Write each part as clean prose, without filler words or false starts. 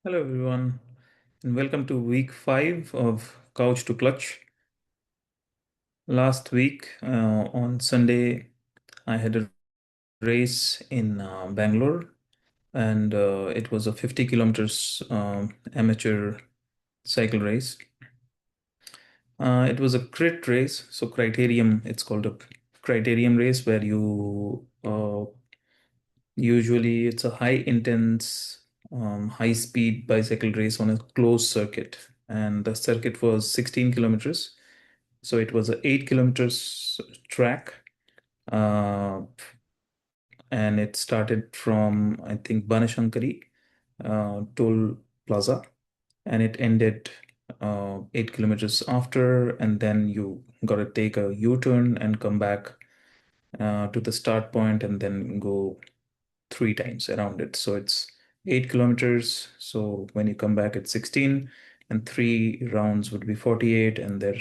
Hello, everyone, and welcome to week 5 of Couch to Clutch. Last week on Sunday, I had a race in Bangalore, and it was a 50 kilometers amateur cycle race. It was a crit race, so criterium, it's called a criterium race where you usually it's a high intense, high speed bicycle race on a closed circuit, and the circuit was 16 kilometers. So it was a 8 kilometers track, uh, and it started from I think Banashankari toll plaza, and it ended 8 kilometers after, and then you got to take a U-turn and come back to the start point, and then go 3 times around it. So it's 8 kilometers. So when you come back, it's 16, and 3 rounds would be 48, and there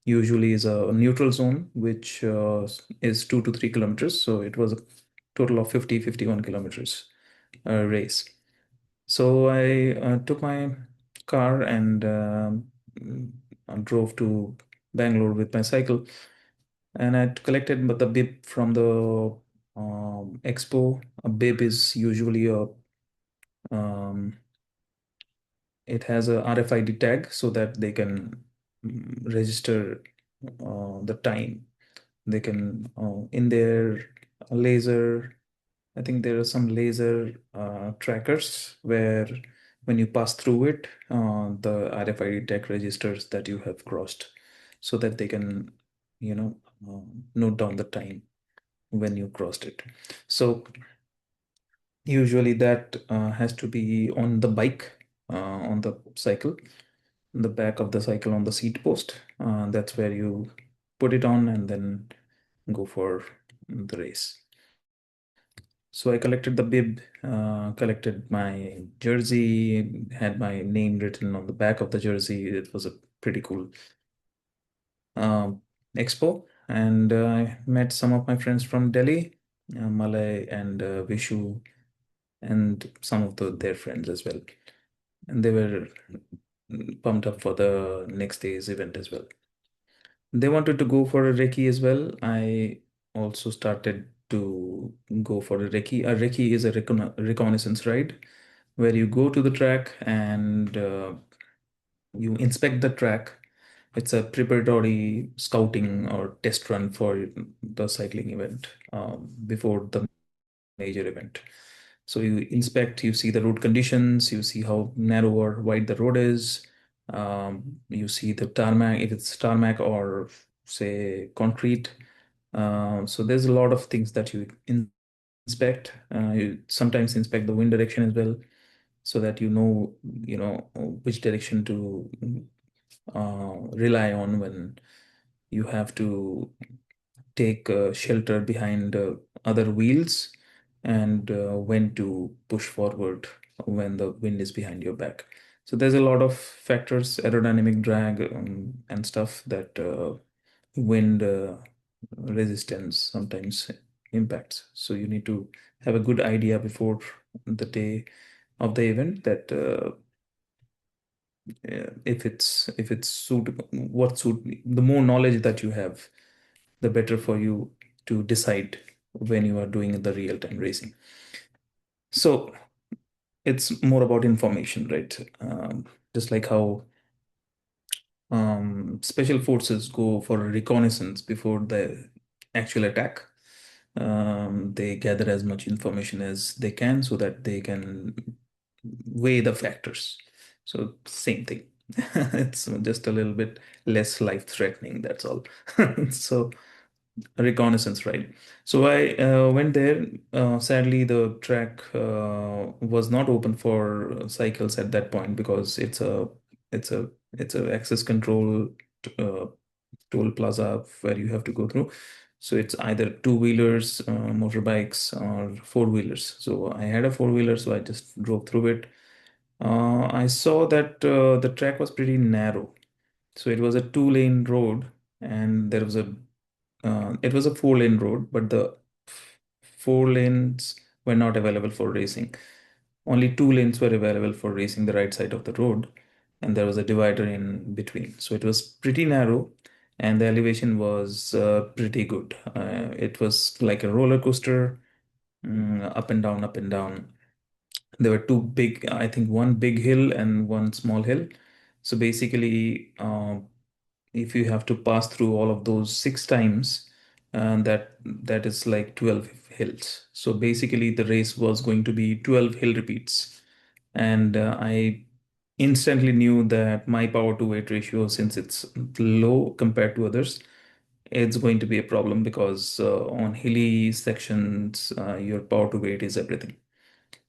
usually is a neutral zone, which is 2 to 3 kilometers. So it was a total of 51 kilometers race. So I took my car and drove to Bangalore with my cycle. And I collected the bib from the expo. A bib is usually um, it has a RFID tag so that they can register the time. They can in their laser, I think there are some laser trackers where when you pass through it, the RFID tag registers that you have crossed, so that they can, note down the time when you crossed it. So usually that has to be on the bike, on the cycle, the back of the cycle on the seat post. That's where you put it on and then go for the race. So I collected the bib, collected my jersey, had my name written on the back of the jersey. It was a pretty cool um, expo. And I met some of my friends from Delhi, Malay and Vishu, and some of their friends as well. And they were pumped up for the next day's event as well. They wanted to go for a recce as well. I also started to go for a recce. A recce is a reconnaissance ride where you go to the track and you inspect the track. It's a preparatory scouting or test run for the cycling event before the major event. So you inspect, you see the road conditions, you see how narrow or wide the road is, you see the tarmac, if it's tarmac or say concrete. So there's a lot of things that you inspect. You sometimes inspect the wind direction as well, so that you know which direction to rely on when you have to take shelter behind other wheels, and when to push forward when the wind is behind your back. So there's a lot of factors, aerodynamic drag, and stuff that wind resistance sometimes impacts. So you need to have a good idea before the day of the event that if it's suitable, the more knowledge that you have, the better for you to decide when you are doing the real-time racing. So it's more about information, right? Just like how special forces go for a reconnaissance before the actual attack. They gather as much information as they can so that they can weigh the factors. So same thing. It's just a little bit less life-threatening, that's all. So reconnaissance, right? So I went there. Sadly, the track was not open for cycles at that point because it's a access control uh, toll plaza where you have to go through. So it's either two-wheelers, motorbikes, or four-wheelers. So I had a four-wheeler, so I just drove through it. I saw that the track was pretty narrow. So it was a two-lane road, and it was a four-lane road, but the four lanes were not available for racing. Only two lanes were available for racing the right side of the road, and there was a divider in between. So it was pretty narrow, and the elevation was pretty good. It was like a roller coaster, up and down, up and down. There were two big, I think one big hill and one small hill. So basically, if you have to pass through all of those six times, that is like 12 hills. So basically, the race was going to be 12 hill repeats. And I instantly knew that my power to weight ratio, since it's low compared to others, it's going to be a problem because on hilly sections, your power to weight is everything.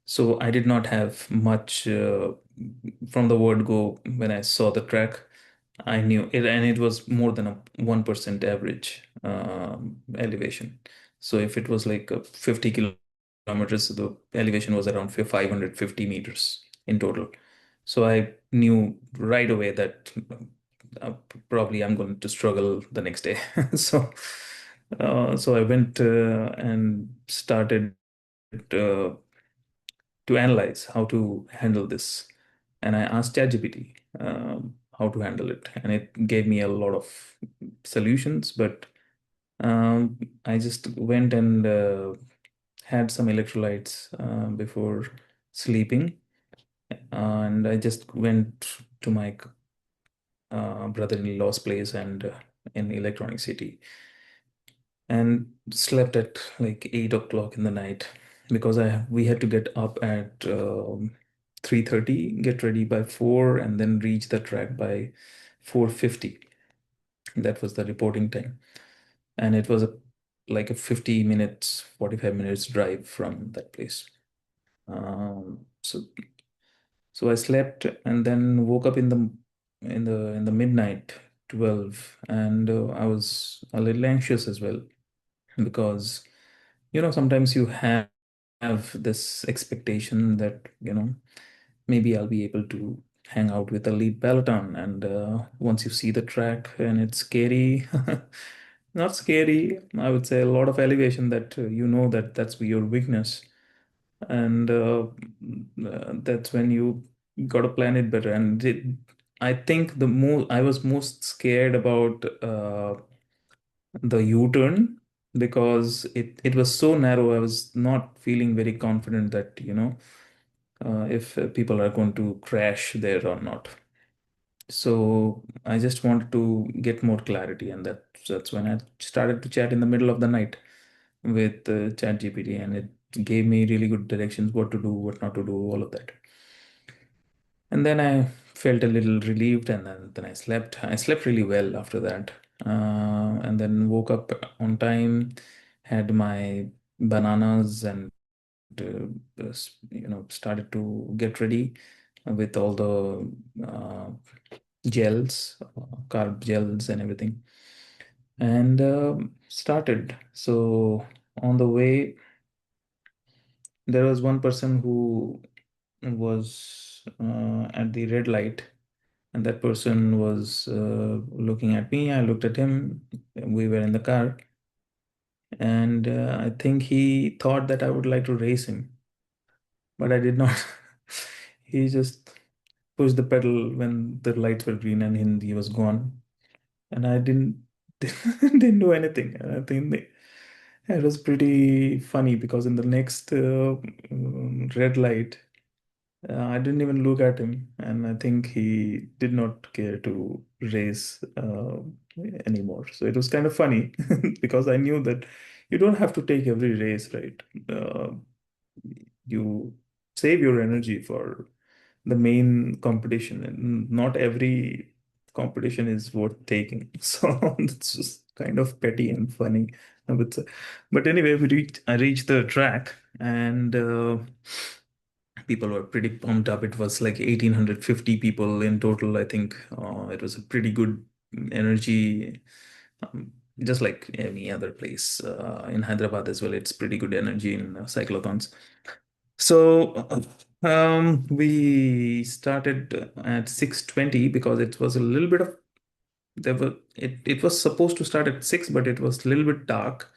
So I did not have much from the word go. When I saw the track, I knew it, and it was more than a 1% average elevation. So if it was like 50 kilometers, the elevation was around 550 meters in total. So I knew right away that uh, probably I'm going to struggle the next day. So, so I went and started uh, to analyze how to handle this. And I asked ChatGPT how to handle it, and it gave me a lot of solutions. But I just went and had some electrolytes before sleeping, and I just went to my brother-in-law's place and in Electronic City, and slept at like 8 o'clock in the night because I we had to get up at 3:30, get ready by 4, and then reach the track by 4:50. That was the reporting time, and it was like a 50 minutes, 45 minutes drive from that place. So I slept and then woke up in the midnight 12, and I was a little anxious as well because sometimes you have this expectation that maybe I'll be able to hang out with the lead peloton, and once you see the track and it's scary, not scary, I would say a lot of elevation, that that that's your weakness, and that's when you got to plan it better. And I think I was most scared about the U-turn, because it was so narrow. I was not feeling very confident that if people are going to crash there or not. So I just wanted to get more clarity, and that's when I started to chat in the middle of the night with ChatGPT, and it gave me really good directions, what to do, what not to do, all of that. And then I felt a little relieved, and then I slept. I slept really well after that. And then woke up on time, had my bananas, and started to get ready with all the gels, carb gels, and everything, and started. So on the way, there was one person who was at the red light, and that person was looking at me. I looked at him. We were in the car, and I think he thought that I would like to race him, but I did not. He just pushed the pedal when the lights were green, and he was gone. And I didn't didn't do anything. And I think it was pretty funny because in the next red light, I didn't even look at him, and I think he did not care to race anymore. So it was kind of funny because I knew that you don't have to take every race, right? Uh, you save your energy for the main competition, and not every competition is worth taking. So it's just kind of petty and funny, I would say. But anyway, I reached the track, and people were pretty pumped up. It was like 1,850 people in total, I think. It was a pretty good energy, just like any other place in Hyderabad as well. It's pretty good energy in cyclothons. So we started at 6:20 because it was a little bit of it was supposed to start at 6, but it was a little bit dark.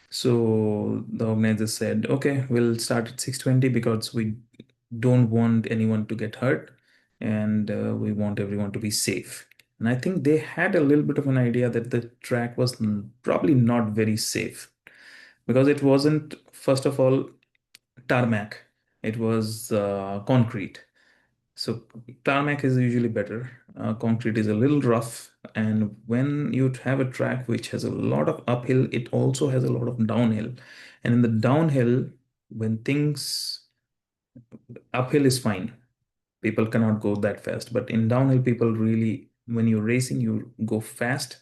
So the organizer said, okay, we'll start at 6:20 because don't want anyone to get hurt, and we want everyone to be safe. And I think they had a little bit of an idea that the track was probably not very safe, because it wasn't, first of all, tarmac, it was concrete. So tarmac is usually better. Concrete is a little rough, and when you have a track which has a lot of uphill, it also has a lot of downhill. And in the downhill, when things uphill is fine, people cannot go that fast. But in downhill, people really, when you're racing, you go fast,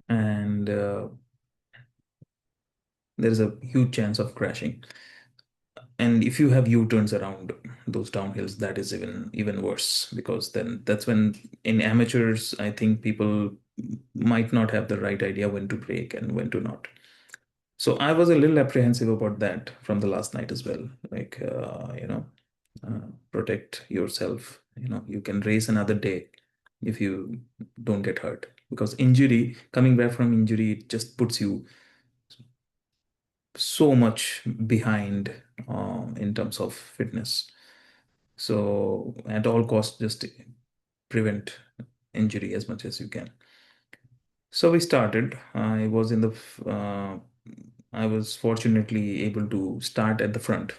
and there's a huge chance of crashing. And if you have U-turns around those downhills, that is even worse, because then that's when, in amateurs, I think people might not have the right idea when to brake and when to not. So I was a little apprehensive about that from the last night as well. Like, protect yourself. You can race another day if you don't get hurt. Because injury, coming back from injury, it just puts you so much behind in terms of fitness. So at all costs, just prevent injury as much as you can. So we started. I was fortunately able to start at the front.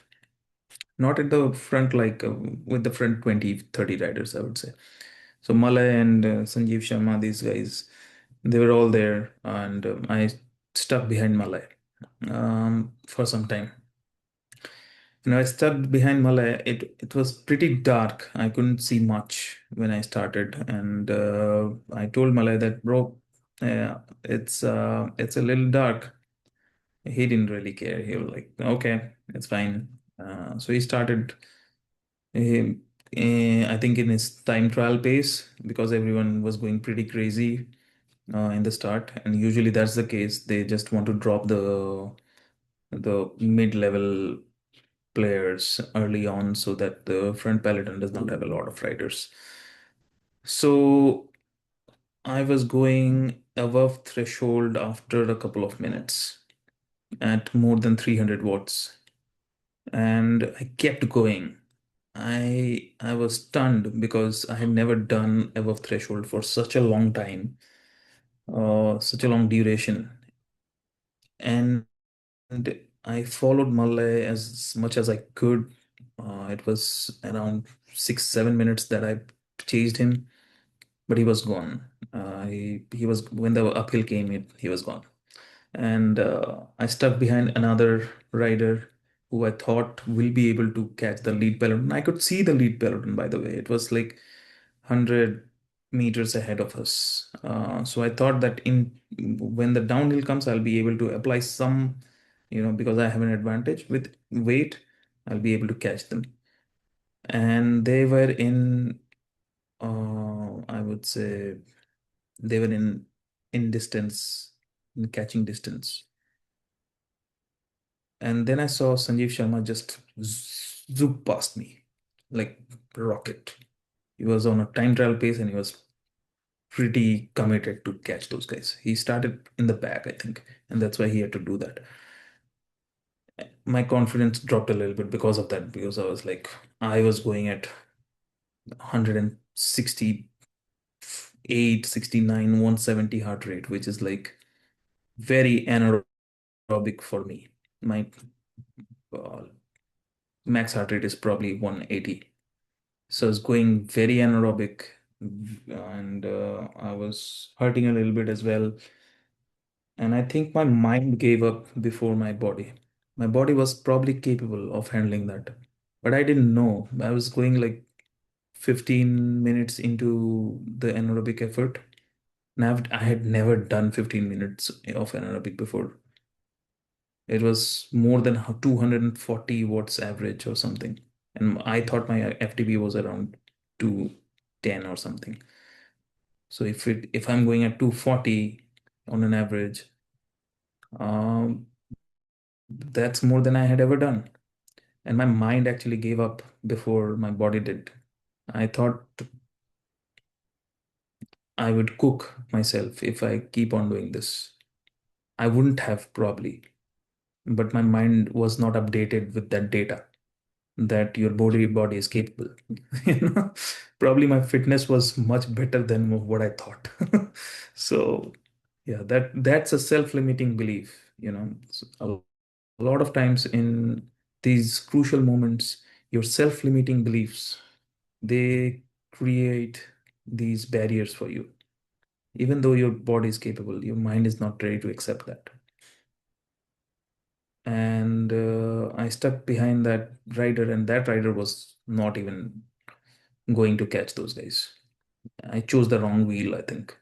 Not at the front like with the front 20, 30 riders, I would say. So Malay and Sanjeev Sharma, these guys, they were all there, and I stuck behind Malay for some time. I stuck behind Malay. It was pretty dark. I couldn't see much when I started, and I told Malay that, bro, it's a little dark. He didn't really care. He was like, okay, it's fine. So he started. He, I think in his time trial pace, because everyone was going pretty crazy in the start, and usually that's the case. They just want to drop the mid-level players early on so that the front peloton does not have a lot of riders. So I was going above threshold after a couple of minutes at more than 300 watts, and I kept going. I was stunned because I had never done above threshold for such a long time, such a long duration. And I followed Malay as much as I could. It was around 6, 7 minutes that I chased him, but he was gone. He was, when the uphill came, he was gone. And I stuck behind another rider who I thought will be able to catch the lead peloton. I could see the lead peloton, by the way. It was like 100 meters ahead of us. So I thought that in when the downhill comes, I'll be able to apply some, because I have an advantage with weight, I'll be able to catch them. And they were in, I would say, they were in distance, in catching distance. And then I saw Sanjeev Sharma just zoop past me like rocket. He was on a time trial pace, and he was pretty committed to catch those guys. He started in the back, I think, and that's why he had to do that. My confidence dropped a little bit because of that, because I was going at 168, 69, 170 heart rate, which is like very anaerobic for me. My uh, max heart rate is probably 180. So it's going very anaerobic, and I was hurting a little bit as well. And I think my mind gave up before my body. My body was probably capable of handling that, but I didn't know. I was going like 15 minutes into the anaerobic effort. And I had never done 15 minutes of anaerobic before. It was more than 240 watts average or something. And I thought my FTP was around 210 or something. So if I'm going at 240 on an average, um, that's more than I had ever done. And my mind actually gave up before my body did. I thought I would cook myself if I keep on doing this. I wouldn't have probably. but my mind was not updated with that data that your body is capable. You know, probably my fitness was much better than what I thought. So yeah, that's a self-limiting belief. A lot of times in these crucial moments, your self-limiting beliefs, they create these barriers for you. Even though your body is capable, your mind is not ready to accept that. And I stuck behind that rider, and that rider was not even going to catch those guys. I chose the wrong wheel, I think.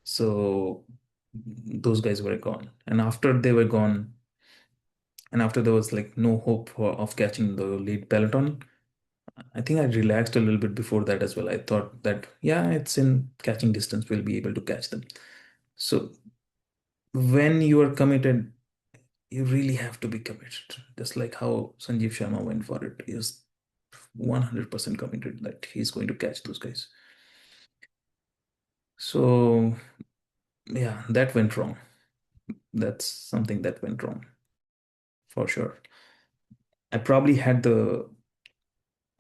So those guys were gone. And after they were gone, and after there was like no hope of catching the lead peloton, I think I relaxed a little bit before that as well. I thought that, yeah, it's in catching distance, we'll be able to catch them. So when you are committed, you really have to be committed. Just like how Sanjeev Sharma went for it. He was 100% committed that he's going to catch those guys. So yeah, that went wrong. That's something that went wrong for sure. I probably had the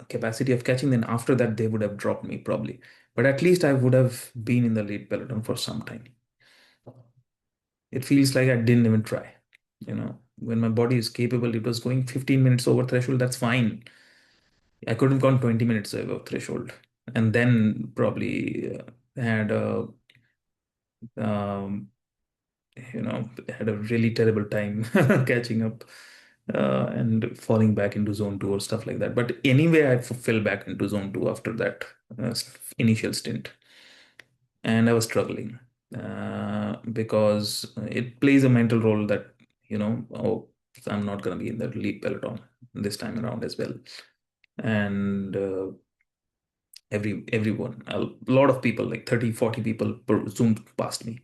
capacity of catching, then after that they would have dropped me probably. But at least I would have been in the lead peloton for some time. It feels like I didn't even try. When my body is capable, it was going 15 minutes over threshold, that's fine. I could have gone 20 minutes above threshold and then probably had a um, had a really terrible time catching up and falling back into zone two or stuff like that. But anyway, I fell back into zone two after that initial stint, and I was struggling because it plays a mental role that, oh, I'm not going to be in the lead peloton this time around as well. And everyone, a lot of people, like 30, 40 people zoomed past me.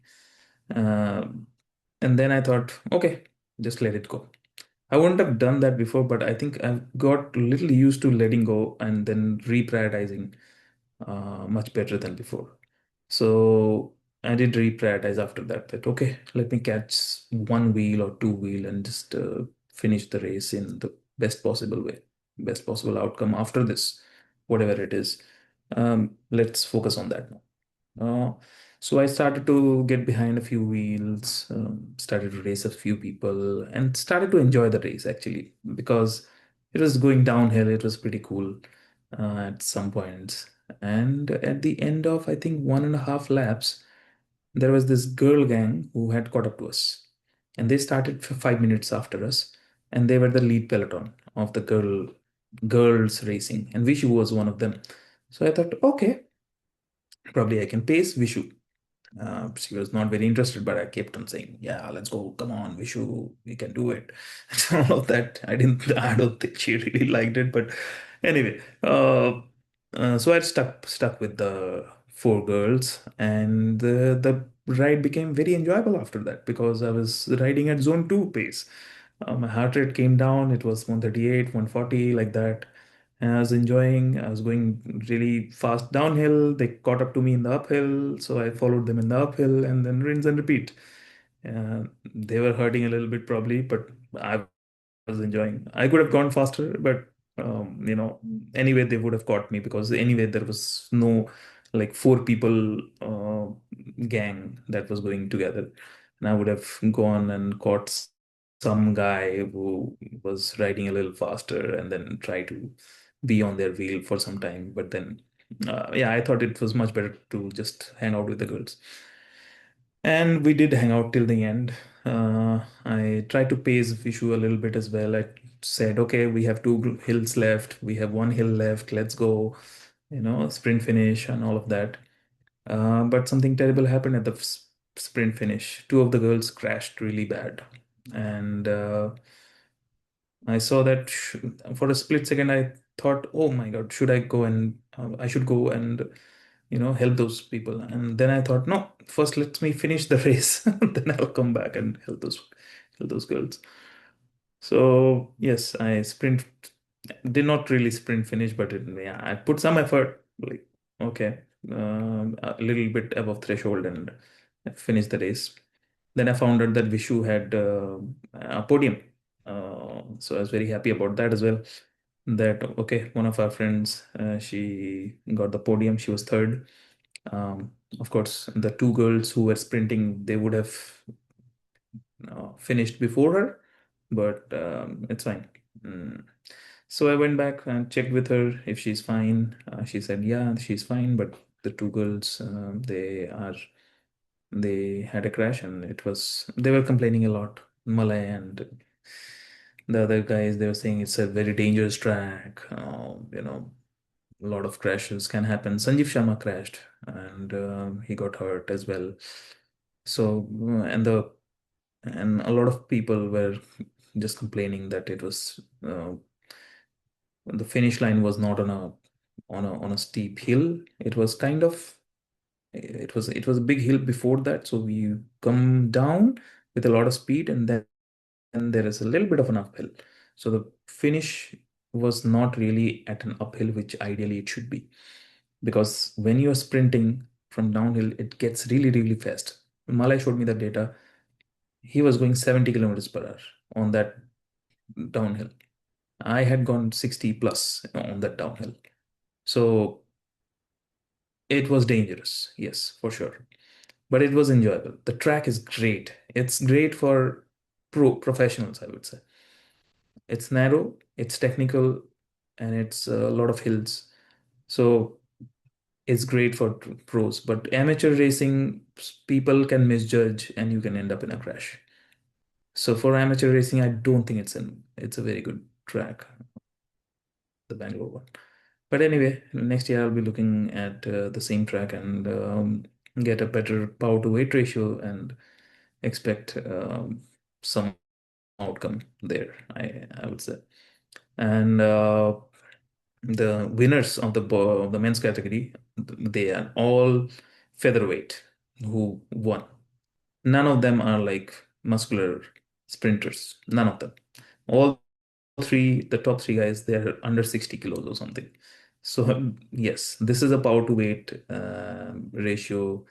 Uh, and then I thought, okay, just let it go. I wouldn't have done that before, but I think I've got a little used to letting go and then reprioritizing much better than before. So I did reprioritize after that, that okay, let me catch one wheel or two wheel and just finish the race in the best possible way, best possible outcome after this, whatever it is. Let's focus on that now. Uh, so I started to get behind a few wheels, started to race a few people, and started to enjoy the race actually because it was going downhill. It was pretty cool at some points. And at the end of, I think, 1.5 laps, there was this girl gang who had caught up to us. And they started 5 minutes after us. And they were the lead peloton of the girls racing. And Vishu was one of them. So I thought, okay, probably I can pace Vishu. She was not very interested, but I kept on saying, "Yeah, let's go. Come on, Vishu, we can do it." And all of that. I don't think she really liked it, but anyway. So I stuck with the four girls, and the ride became very enjoyable after that because I was riding at zone two pace. My heart rate came down. It was 138, 140, like that. And I was enjoying. I was going really fast downhill. They caught up to me in the uphill, so I followed them in the uphill, and then rinse and repeat. They were hurting a little bit probably, but I was enjoying. I could have gone faster, but anyway, they would have caught me because anyway there was no like four people gang that was going together, and I would have gone and caught some guy who was riding a little faster and then try to be on their wheel for some time. But then, yeah, I thought it was much better to just hang out with the girls. And we did hang out till the end. I tried to pace Vishu a little bit as well. I said, okay, we have two hills left. We have one hill left. Let's go, sprint finish and all of that. But something terrible happened at the sprint finish. Two of the girls crashed really bad. And I saw that for a split second, I thought, oh my God, should I go and I should go and help those people. And then I thought, no, first let me finish the race, then I'll come back and help those girls. So yes, I sprint did not really sprint finish, but yeah, I put some effort. Like okay, a little bit above threshold and I finished the race. Then I found out that Vishu had a podium. So I was very happy about that as well. That okay, one of our friends, she got the podium. She was third. Of course, the two girls who were sprinting, they would have finished before her, but it's fine. Mm. So I went back and checked with her if she's fine. She said, yeah, she's fine, but the two girls, they had a crash and they were complaining a lot. Malay and the other guys, they were saying it's a very dangerous track. A lot of crashes can happen. Sanjeev Sharma crashed and he got hurt as well. So, and a lot of people were just complaining that it was the finish line was not on a steep hill. It was kind of it was a big hill before that, so we come down with a lot of speed, and then there is a little bit of an uphill. So the finish was not really at an uphill, which ideally it should be, because when you are sprinting from downhill, it gets really, really fast. Malay showed me the data. He was going 70 kilometers per hour on that downhill. I had gone 60 plus on that downhill. So it was dangerous, yes, for sure. But it was enjoyable. The track is great. It's great for professionals, I would say. It's narrow, it's technical, and it's a lot of hills. So it's great for pros. But amateur racing, people can misjudge and you can end up in a crash. So for amateur racing, I don't think it's a very good track, the Bangalore one. But anyway, next year I'll be looking at the same track and get a better power to weight ratio and expect some outcome there, I would say. And the winners of the men's category, they are all featherweight who won. None of them are like muscular sprinters. None of them. All the top three guys, they're under 60 kilos or something. So yes, this is a power to weight ratio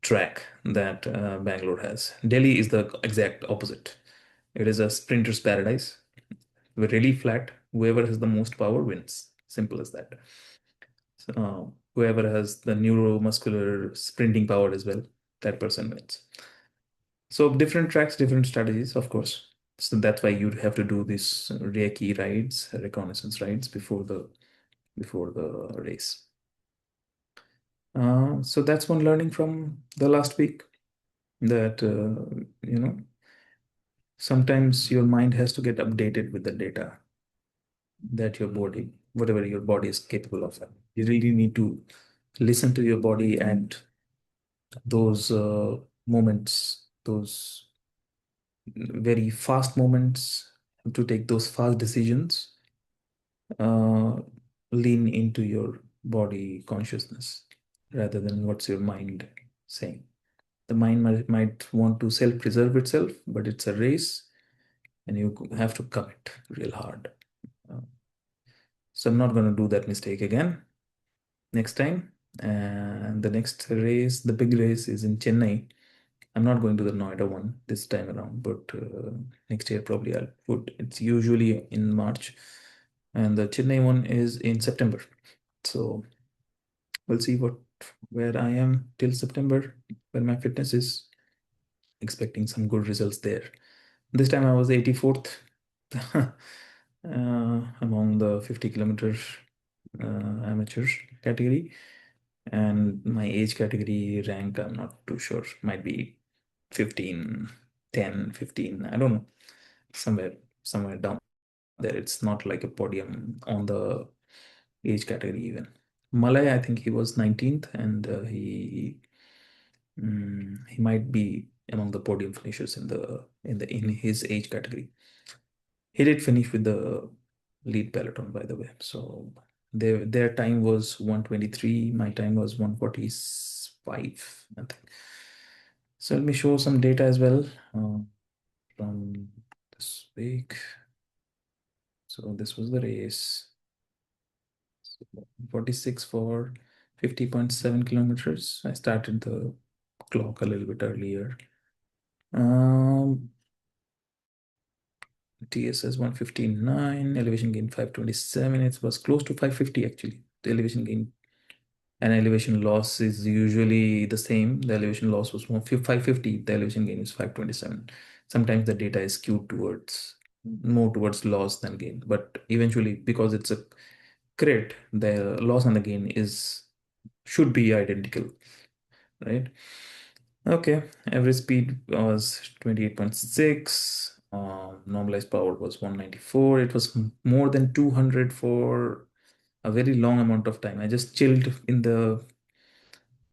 track that Bangalore has. Delhi is the exact opposite. It is a sprinter's paradise. We're really flat. Whoever has the most power wins. Simple as that. So, whoever has the neuromuscular sprinting power as well, that person wins. So different tracks, different strategies, of course. So that's why you'd have to do these recce rides, reconnaissance rides before the race. So that's one learning from the last week, that sometimes your mind has to get updated with the data that whatever your body is capable of. You really need to listen to your body and those moments, those very fast moments, to take those fast decisions. uh, Lean into your body consciousness rather than what's your mind saying. The mind might want to self-preserve itself, but it's a race and you have to commit real hard. Uh, so I'm not going to do that mistake again next time. And the next race, the big race, is in Chennai. I'm not going to the Noida one this time around, but next year probably I'll put. It's usually in March, and the Chennai one is in September. So we'll see where I am till September, where my fitness is. Expecting some good results there. This time I was 84th among the 50 kilometers amateur category, and my age category rank, I'm not too sure, might be 15, 10, 15, I don't know, somewhere down there. It's not like a podium on the age category even. Malay, I think he was 19th, and he might be among the podium finishers in his age category. He did finish with the lead peloton, by the way. So their time was 1:23. My time was 1:45, I think. So let me show some data as well from this week. So this was the race. So 46 for 50.7 kilometers. I started the clock a little bit earlier. Um, TSS 159, elevation gain 527. It was close to 550 actually. The elevation gain and elevation loss is usually the same. The elevation loss was 550. The elevation gain is 527. Sometimes the data is skewed towards more towards loss than gain, but eventually because it's a crit, the loss and the gain is should be identical, right? Okay, average speed was 28.6. Normalized power was 194. It was more than 200 for a very long amount of time. I just chilled in the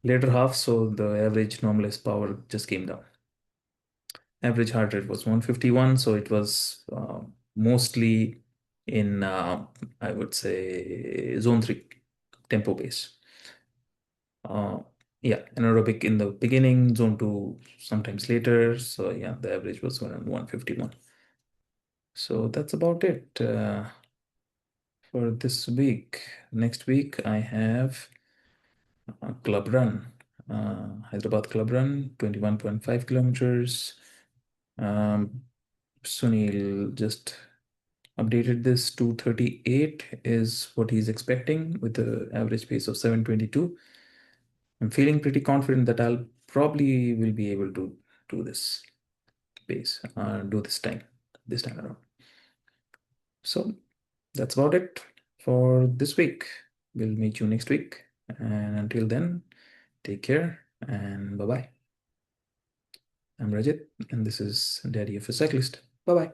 later half, so the average normalized power just came down. Average heart rate was 151, so it was mostly in, I would say, zone 3 tempo base. Yeah, anaerobic in the beginning, zone 2 sometimes later. So yeah, the average was around 151. So that's about it for this week. Next week, I have a club run, Hyderabad club run, 21.5 kilometers. Um, Sunil just updated this to 38 is what he's expecting with the average pace of 722. I'm feeling pretty confident that I'll probably will be able to do this pace, do this time around. So that's about it for this week. We'll meet you next week. And until then, take care and bye bye. I'm Rajit, and this is Daddy of a Cyclist. Bye bye.